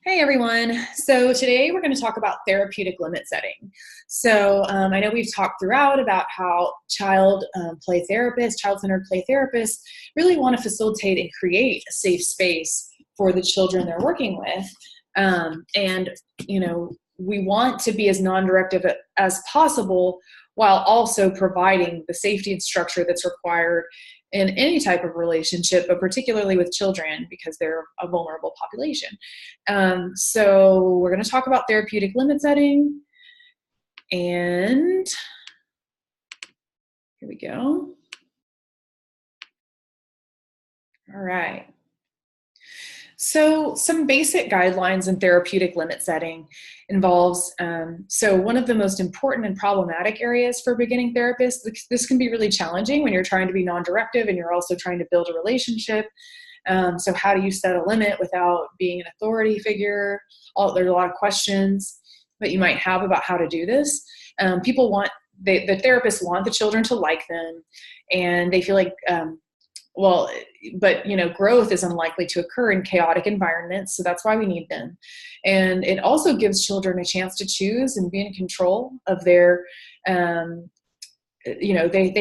Hey everyone. So today we're going to talk about therapeutic limit setting. I know we've talked throughout about how child-centered play therapists really want to facilitate and create a safe space for the children they're working with. And, we want to be as non-directive as possible while also providing the safety and structure that's required in any type of relationship, but particularly with children because they're a vulnerable population. So we're going to talk about therapeutic limit setting, and here we go. All right. So some basic guidelines in therapeutic limit setting involves, one of the most important and problematic areas for beginning therapists, this can be really challenging when you're trying to be non-directive and you're also trying to build a relationship. So how do you set a limit without being an authority figure? There's a lot of questions that you might have about how to do this. The therapists want the children to like them, and they feel like, growth is unlikely to occur in chaotic environments, so that's why we need them. And it also gives children a chance to choose and be in control of their, they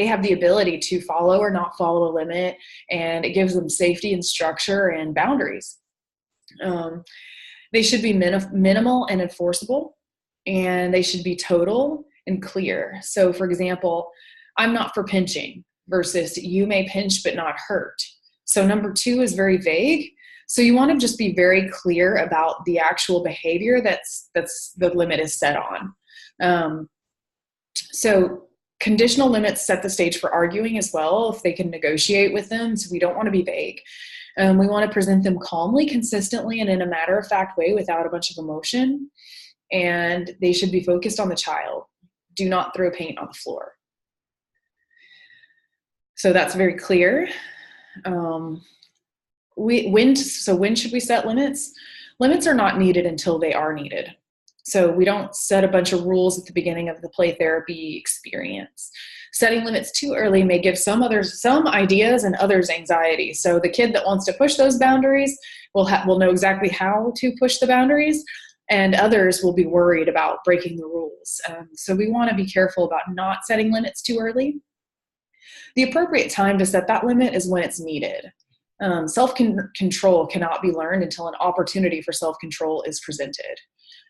have the ability to follow or not follow a limit, and it gives them safety and structure and boundaries. They should be minimal and enforceable, and they should be total and clear. So for example, I'm not for pinching versus you may pinch but not hurt. So number 2 is very vague. So you want to just be very clear about the actual behavior that's the limit is set on. So conditional limits set the stage for arguing as well, if they can negotiate with them. So we don't want to be vague. We want to present them calmly, consistently, and in a matter-of-fact way without a bunch of emotion. And they should be focused on the child. Do not throw paint on the floor. So that's very clear. When should we set limits? Limits are not needed until they are needed. So we don't set a bunch of rules at the beginning of the play therapy experience. Setting limits too early may give some ideas and others anxiety. So the kid that wants to push those boundaries will know exactly how to push the boundaries, and others will be worried about breaking the rules. So we want to be careful about not setting limits too early. The appropriate time to set that limit is when it's needed. Self-control cannot be learned until an opportunity for self-control is presented.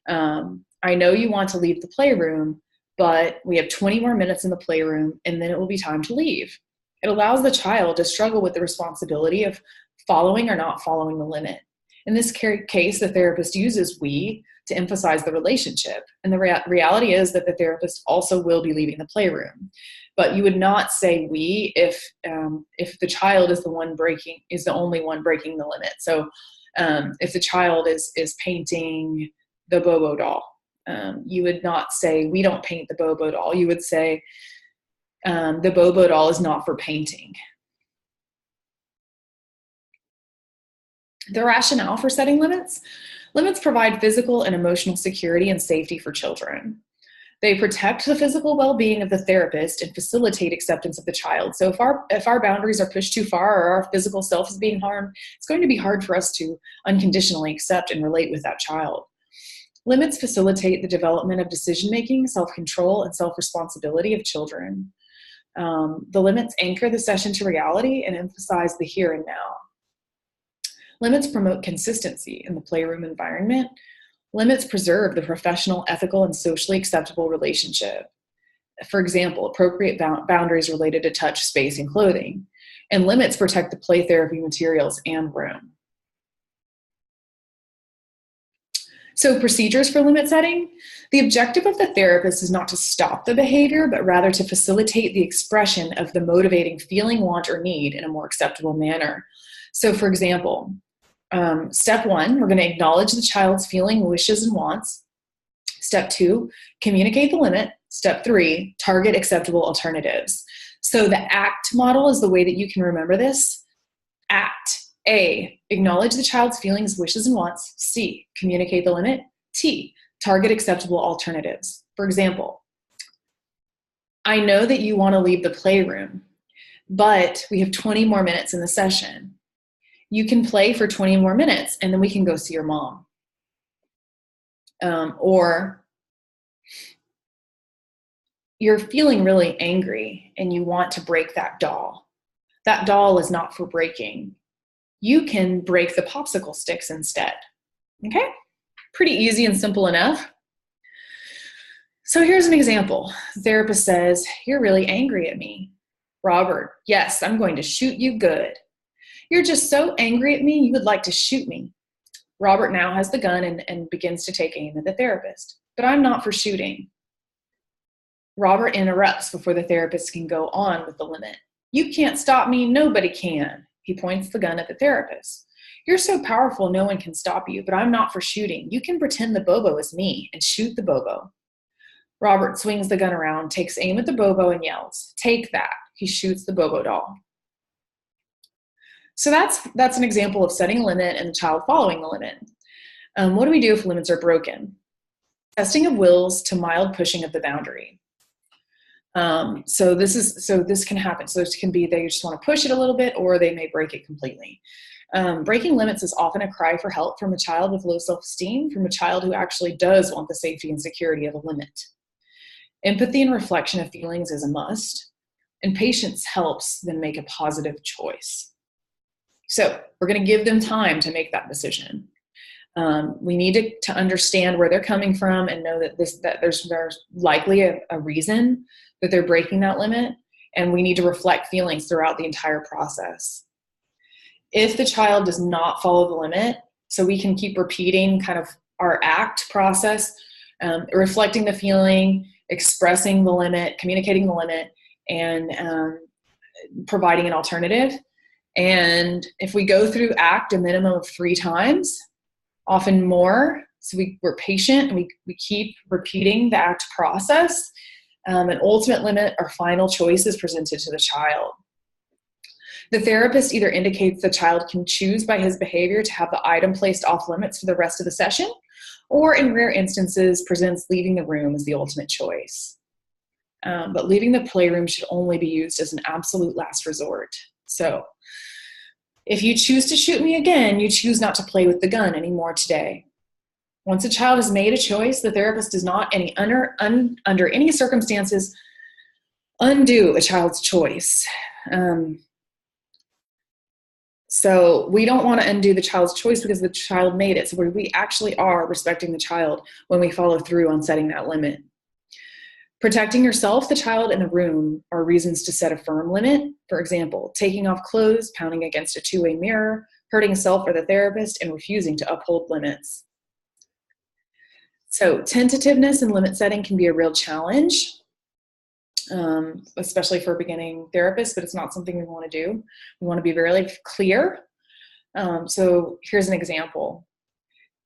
I know you want to leave the playroom, but we have 20 more minutes in the playroom and then it will be time to leave. It allows the child to struggle with the responsibility of following or not following the limit. In this case, the therapist uses we to emphasize the relationship. And the reality is that the therapist also will be leaving the playroom. But you would not say we if the child is the only one breaking the limit. So if the child is painting the Bobo doll, you would not say we don't paint the Bobo doll. You would say the Bobo doll is not for painting. The rationale for setting limits. Limits provide physical and emotional security and safety for children. They protect the physical well-being of the therapist and facilitate acceptance of the child. So if our boundaries are pushed too far or our physical self is being harmed, it's going to be hard for us to unconditionally accept and relate with that child. Limits facilitate the development of decision-making, self-control, and self-responsibility of children. The limits anchor the session to reality and emphasize the here and now. Limits promote consistency in the playroom environment. Limits preserve the professional, ethical, and socially acceptable relationship. For example, appropriate boundaries related to touch, space, and clothing. And limits protect the play therapy materials and room. So procedures for limit setting. The objective of the therapist is not to stop the behavior, but rather to facilitate the expression of the motivating feeling, want, or need in a more acceptable manner. So for example, step 1, we're going to acknowledge the child's feeling, wishes, and wants. Step 2, communicate the limit. Step 3, target acceptable alternatives. So the ACT model is the way that you can remember this. ACT. A, acknowledge the child's feelings, wishes, and wants. C, communicate the limit. T, target acceptable alternatives. For example, I know that you want to leave the playroom, but we have 20 more minutes in the session. You can play for 20 more minutes and then we can go see your mom. Or you're feeling really angry and you want to break that doll. That doll is not for breaking. You can break the popsicle sticks instead. Okay? Pretty easy and simple enough. So here's an example. The therapist says, "You're really angry at me." Robert, "Yes, I'm going to shoot you good." "You're just so angry at me, you would like to shoot me." Robert now has the gun and begins to take aim at the therapist. "But I'm not for shooting." Robert interrupts before the therapist can go on with the limit. "You can't stop me, nobody can." He points the gun at the therapist. "You're so powerful, no one can stop you, but I'm not for shooting. You can pretend the Bobo is me and shoot the Bobo." Robert swings the gun around, takes aim at the Bobo, and yells, "Take that." He shoots the Bobo doll. So that's an example of setting a limit and the child following the limit. What do we do if limits are broken? Testing of wills to mild pushing of the boundary. So this can happen. So this can be they just want to push it a little bit, or they may break it completely. Breaking limits is often a cry for help from a child with low self-esteem, from a child who actually does want the safety and security of a limit. Empathy and reflection of feelings is a must, and patience helps them make a positive choice. So we're going to give them time to make that decision. We need to understand where they're coming from and know that there's likely a reason that they're breaking that limit, and we need to reflect feelings throughout the entire process. If the child does not follow the limit, so we can keep repeating kind of our ACT process, reflecting the feeling, expressing the limit, communicating the limit, and providing an alternative. And if we go through ACT a minimum of 3 times, often more, so we're patient and we keep repeating the ACT process, an ultimate limit or final choice is presented to the child. The therapist either indicates the child can choose by his behavior to have the item placed off limits for the rest of the session, or in rare instances presents leaving the room as the ultimate choice. But leaving the playroom should only be used as an absolute last resort. So if you choose to shoot me again, you choose not to play with the gun anymore today. Once a child has made a choice, the therapist does not under any circumstances undo a child's choice. So we don't want to undo the child's choice because the child made it. So we actually are respecting the child when we follow through on setting that limit. Protecting yourself, the child, and the room are reasons to set a firm limit. For example, taking off clothes, pounding against a two-way mirror, hurting self or the therapist, and refusing to uphold limits. So tentativeness and limit setting can be a real challenge, especially for beginning therapists, but it's not something we want to do. We want to be very clear. So here's an example.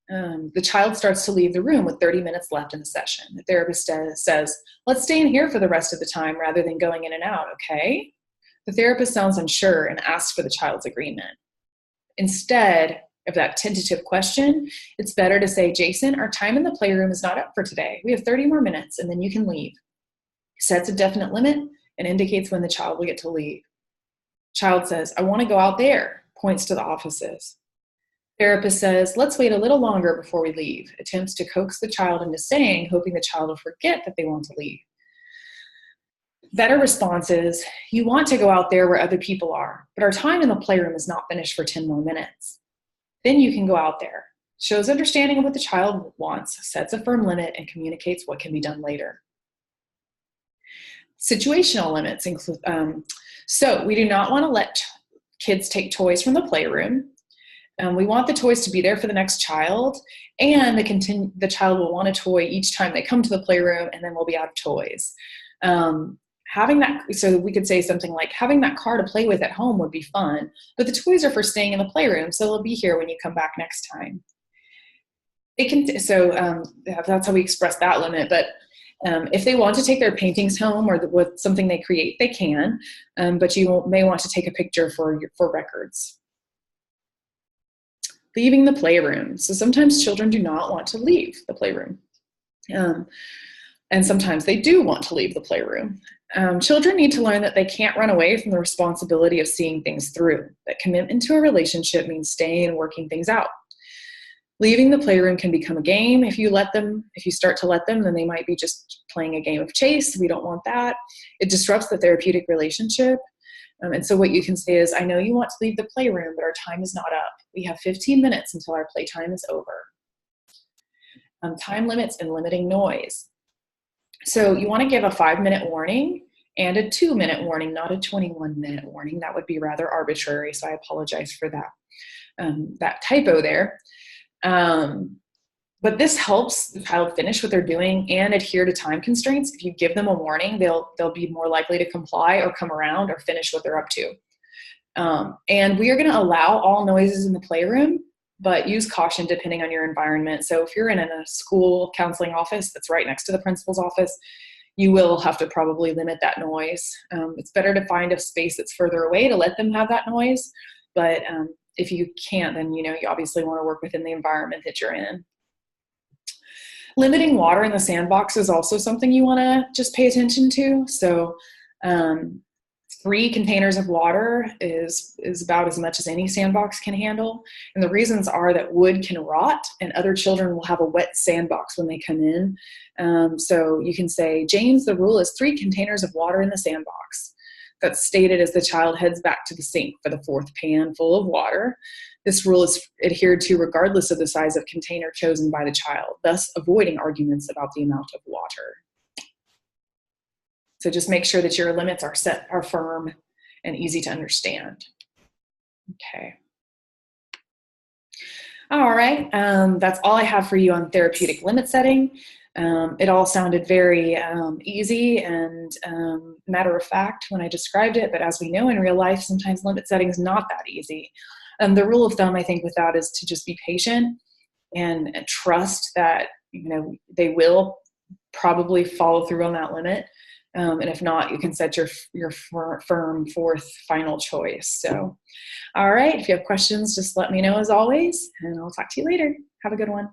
The child starts to leave the room with 30 minutes left in the session. The therapist says, "Let's stay in here for the rest of the time rather than going in and out, okay?" The therapist sounds unsure and asks for the child's agreement. Instead of that tentative question, it's better to say, "Jason, our time in the playroom is not up for today. We have 30 more minutes and then you can leave." Sets a definite limit and indicates when the child will get to leave. Child says, "I want to go out there," points to the offices. Therapist says, "Let's wait a little longer before we leave," attempts to coax the child into staying, hoping the child will forget that they want to leave. Better response is, "You want to go out there where other people are, but our time in the playroom is not finished for 10 more minutes. Then you can go out there." Shows understanding of what the child wants, sets a firm limit, and communicates what can be done later. Situational limits include, so we do not want to let kids take toys from the playroom. We want the toys to be there for the next child, and the child will want a toy each time they come to the playroom, and then we'll be out of toys. So we could say something like, having that car to play with at home would be fun, but the toys are for staying in the playroom, so they'll be here when you come back next time. That's how we express that limit, but if they want to take their paintings home or with something they create, they can, but you may want to take a picture for records. Leaving the playroom. So sometimes children do not want to leave the playroom. And sometimes they do want to leave the playroom. Children need to learn that they can't run away from the responsibility of seeing things through, that commitment to a relationship means staying and working things out. Leaving the playroom can become a game if you start to let them, then they might be just playing a game of chase. We don't want that. It disrupts the therapeutic relationship. And so what you can say is, I know you want to leave the playroom, but our time is not up. We have 15 minutes until our playtime is over. Time limits and limiting noise. So you want to give a 5-minute warning and a 2-minute warning, not a 21-minute warning. That would be rather arbitrary, so I apologize for that typo there. But this helps the child finish what they're doing and adhere to time constraints. If you give them a warning, they'll be more likely to comply or come around or finish what they're up to. And we are going to allow all noises in the playroom, but use caution depending on your environment. So if you're in a school counseling office that's right next to the principal's office, you will have to probably limit that noise. It's better to find a space that's further away to let them have that noise. But if you can't, then you obviously want to work within the environment that you're in. Limiting water in the sandbox is also something you want to just pay attention to. So 3 containers of water is about as much as any sandbox can handle. And the reasons are that wood can rot and other children will have a wet sandbox when they come in. So you can say, James, the rule is 3 containers of water in the sandbox. That's stated as the child heads back to the sink for the 4th pan full of water. This rule is adhered to regardless of the size of container chosen by the child, thus avoiding arguments about the amount of water. So just make sure that your limits are firm and easy to understand. Okay. All right, that's all I have for you on therapeutic limit setting. It all sounded very easy and matter of fact when I described it, but as we know in real life, sometimes limit setting is not that easy. The rule of thumb, I think, with that is to just be patient and trust that they will probably follow through on that limit. And if not, you can set your firm 4th final choice. So, all right, if you have questions, just let me know as always, and I'll talk to you later. Have a good one.